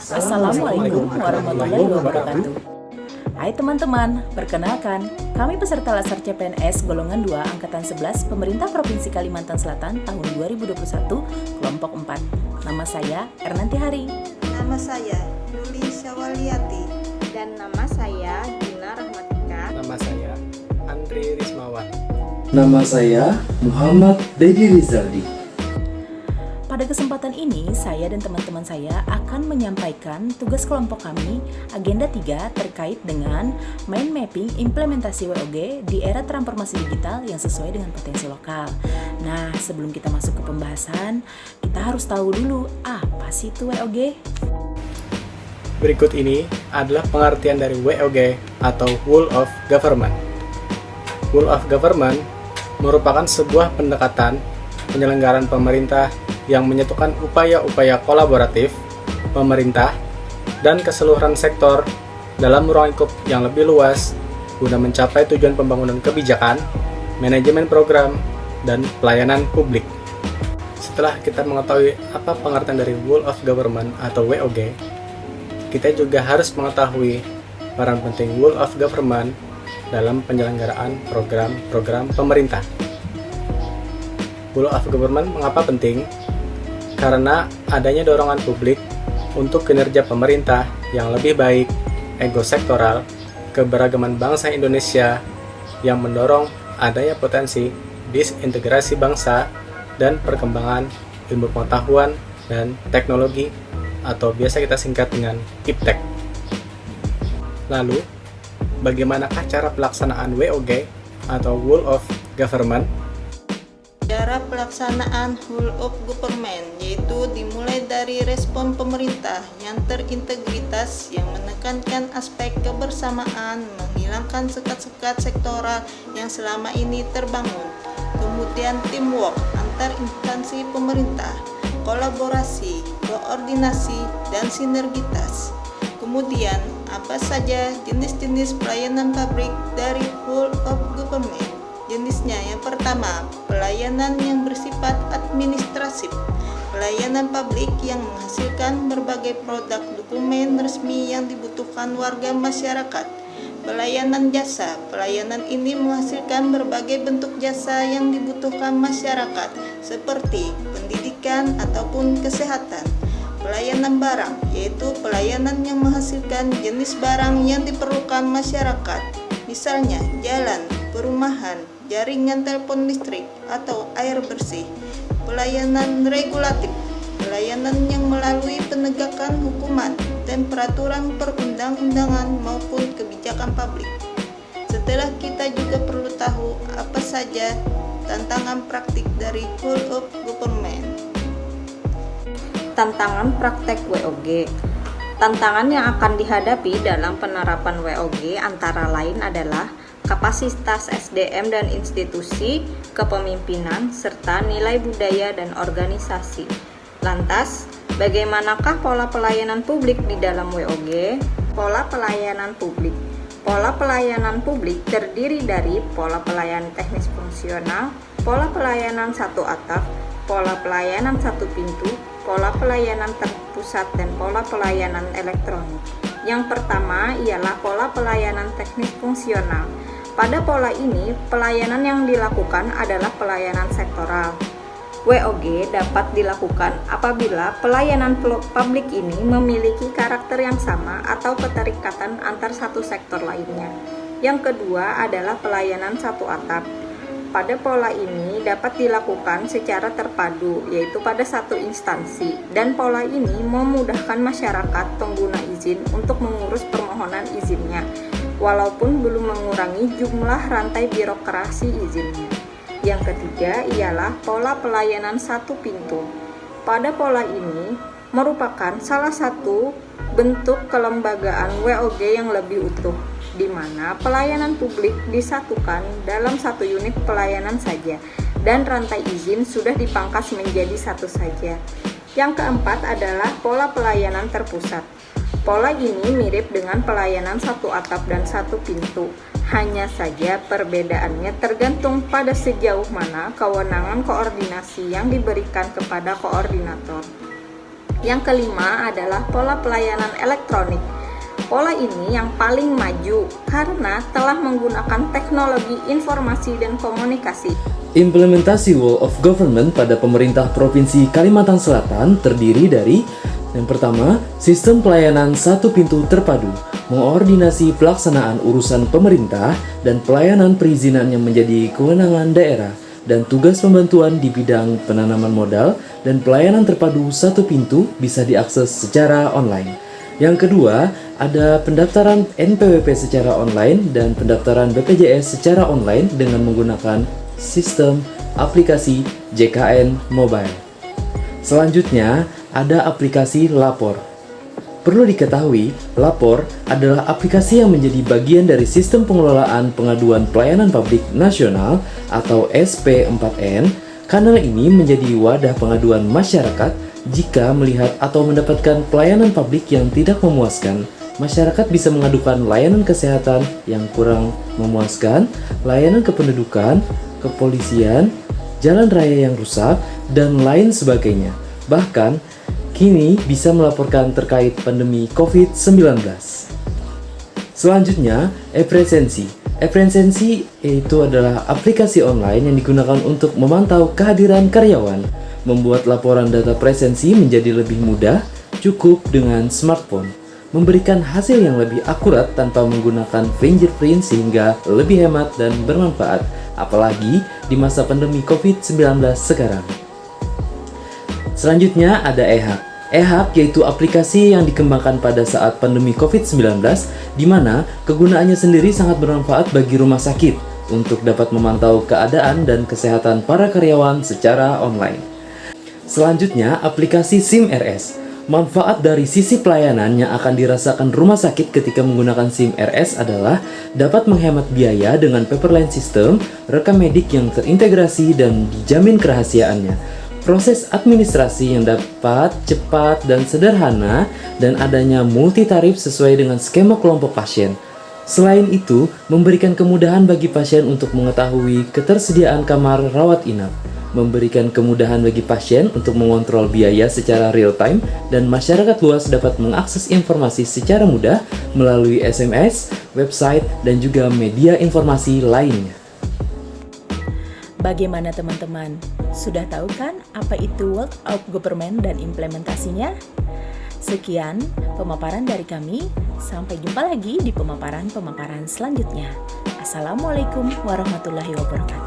Assalamualaikum warahmatullahi wabarakatuh. Hai teman-teman, perkenalkan, kami peserta Laser CPNS golongan 2 angkatan 11 Pemerintah Provinsi Kalimantan Selatan tahun 2021 kelompok 4. Nama saya Ernanti Hari. Nama saya Yuli Syawaliati. Dan nama saya Gina Rahmatika. Nama saya Andri Rismawan. Nama saya Muhammad Dedi Rizaldi. Pada kesempatan ini, saya dan teman-teman saya akan menyampaikan tugas kelompok kami, agenda 3 terkait dengan mind mapping implementasi WOG di era transformasi digital yang sesuai dengan potensi lokal. Nah, sebelum kita masuk ke pembahasan, kita harus tahu dulu apa sih itu WOG? Berikut ini adalah pengertian dari WOG atau Whole of Government. Whole of Government merupakan sebuah pendekatan penyelenggaraan pemerintah yang menyatukan upaya-upaya kolaboratif pemerintah dan keseluruhan sektor dalam ruang lingkup yang lebih luas guna mencapai tujuan pembangunan kebijakan, manajemen program, dan pelayanan publik. Setelah kita mengetahui apa pengertian dari Whole of Government atau WOG, kita juga harus mengetahui peran penting Whole of Government dalam penyelenggaraan program-program pemerintah. Whole of Government mengapa penting? Karena adanya dorongan publik untuk kinerja pemerintah yang lebih baik, ego sektoral, keberagaman bangsa Indonesia yang mendorong adanya potensi disintegrasi bangsa dan perkembangan ilmu pengetahuan dan teknologi atau biasa kita singkat dengan IPTEK. Lalu, bagaimanakah cara pelaksanaan WOG atau Whole of Government? Cara pelaksanaan Whole of Government yaitu dimulai dari respon pemerintah yang terintegritas yang menekankan aspek kebersamaan, menghilangkan sekat-sekat sektoral yang selama ini terbangun. Kemudian teamwork antar instansi pemerintah, kolaborasi, koordinasi, dan sinergitas. Kemudian, apa saja jenis-jenis pelayanan publik dari Whole of Government? Jenisnya yang pertama, pelayanan yang bersifat administratif. Pelayanan publik yang menghasilkan berbagai produk dokumen resmi yang dibutuhkan warga masyarakat. Pelayanan jasa. Pelayanan ini menghasilkan berbagai bentuk jasa yang dibutuhkan masyarakat seperti pendidikan ataupun kesehatan. Pelayanan barang, yaitu pelayanan yang menghasilkan jenis barang yang diperlukan masyarakat. Misalnya jalan, perumahan, jaringan telepon listrik, atau air bersih. Pelayanan regulatif, pelayanan yang melalui penegakan hukuman dan peraturan perundang-undangan maupun kebijakan publik. Setelah kita juga perlu tahu apa saja tantangan praktik dari Whole of Government. Tantangan praktek WOG. Tantangan yang akan dihadapi dalam penerapan WOG antara lain adalah kapasitas SDM dan institusi, kepemimpinan, serta nilai budaya dan organisasi. Lantas, bagaimanakah pola pelayanan publik di dalam WOG? Pola pelayanan publik. Pola pelayanan publik terdiri dari pola pelayanan teknis fungsional, pola pelayanan satu atap, pola pelayanan satu pintu, pola pelayanan terpusat, dan pola pelayanan elektronik. Yang pertama ialah pola pelayanan teknis fungsional. Pada pola ini, pelayanan yang dilakukan adalah pelayanan sektoral. WOG dapat dilakukan apabila pelayanan publik ini memiliki karakter yang sama atau keterikatan antar satu sektor lainnya. Yang kedua adalah pelayanan satu atap. Pada pola ini dapat dilakukan secara terpadu, yaitu pada satu instansi, dan pola ini memudahkan masyarakat pengguna izin untuk mengurus permohonan izinnya, walaupun belum mengurangi jumlah rantai birokrasi izinnya. Yang ketiga ialah pola pelayanan satu pintu. Pada pola ini merupakan salah satu bentuk kelembagaan WOG yang lebih utuh, di mana pelayanan publik disatukan dalam satu unit pelayanan saja, dan rantai izin sudah dipangkas menjadi satu saja. Yang keempat adalah pola pelayanan terpusat. Pola ini mirip dengan pelayanan satu atap dan satu pintu, hanya saja perbedaannya tergantung pada sejauh mana kewenangan koordinasi yang diberikan kepada koordinator. Yang kelima adalah pola pelayanan elektronik. Pola ini yang paling maju karena telah menggunakan teknologi informasi dan komunikasi. Implementasi Whole of Government pada pemerintah Provinsi Kalimantan Selatan terdiri dari yang pertama, sistem pelayanan satu pintu terpadu, mengordinasi pelaksanaan urusan pemerintah dan pelayanan perizinan yang menjadi kewenangan daerah, dan tugas pembantuan di bidang penanaman modal dan pelayanan terpadu satu pintu bisa diakses secara online. Yang kedua, ada pendaftaran NPWP secara online dan pendaftaran BPJS secara online dengan menggunakan sistem aplikasi JKN Mobile. Selanjutnya, ada aplikasi Lapor. Perlu diketahui, Lapor adalah aplikasi yang menjadi bagian dari Sistem Pengelolaan Pengaduan Pelayanan Publik Nasional atau SP4N. Kanal ini menjadi wadah pengaduan masyarakat jika melihat atau mendapatkan pelayanan publik yang tidak memuaskan. Masyarakat bisa mengadukan layanan kesehatan yang kurang memuaskan, layanan kependudukan, kepolisian, jalan raya yang rusak, dan lain sebagainya. Bahkan, kini bisa melaporkan terkait pandemi COVID-19. Selanjutnya, e-presensi. E-presensi itu adalah aplikasi online yang digunakan untuk memantau kehadiran karyawan. Membuat laporan data presensi menjadi lebih mudah, cukup dengan smartphone. Memberikan hasil yang lebih akurat tanpa menggunakan fingerprint sehingga lebih hemat dan bermanfaat, apalagi di masa pandemi COVID-19 sekarang. Selanjutnya ada e-hub. E-hub yaitu aplikasi yang dikembangkan pada saat pandemi COVID-19 di mana kegunaannya sendiri sangat bermanfaat bagi rumah sakit untuk dapat memantau keadaan dan kesehatan para karyawan secara online. Selanjutnya, aplikasi SIM-RS. Manfaat dari sisi pelayanan yang akan dirasakan rumah sakit ketika menggunakan SIM-RS adalah dapat menghemat biaya dengan paperless system, rekam medik yang terintegrasi dan dijamin kerahasiaannya. Proses administrasi yang dapat, cepat, dan sederhana, dan adanya multi tarif sesuai dengan skema kelompok pasien. Selain itu, memberikan kemudahan bagi pasien untuk mengetahui ketersediaan kamar rawat inap, memberikan kemudahan bagi pasien untuk mengontrol biaya secara real time, dan masyarakat luas dapat mengakses informasi secara mudah melalui SMS, website, dan juga media informasi lainnya. Bagaimana teman-teman? Sudah tahu kan apa itu Whole of Government dan implementasinya? Sekian pemaparan dari kami. Sampai jumpa lagi di pemaparan-pemaparan selanjutnya. Assalamualaikum warahmatullahi wabarakatuh.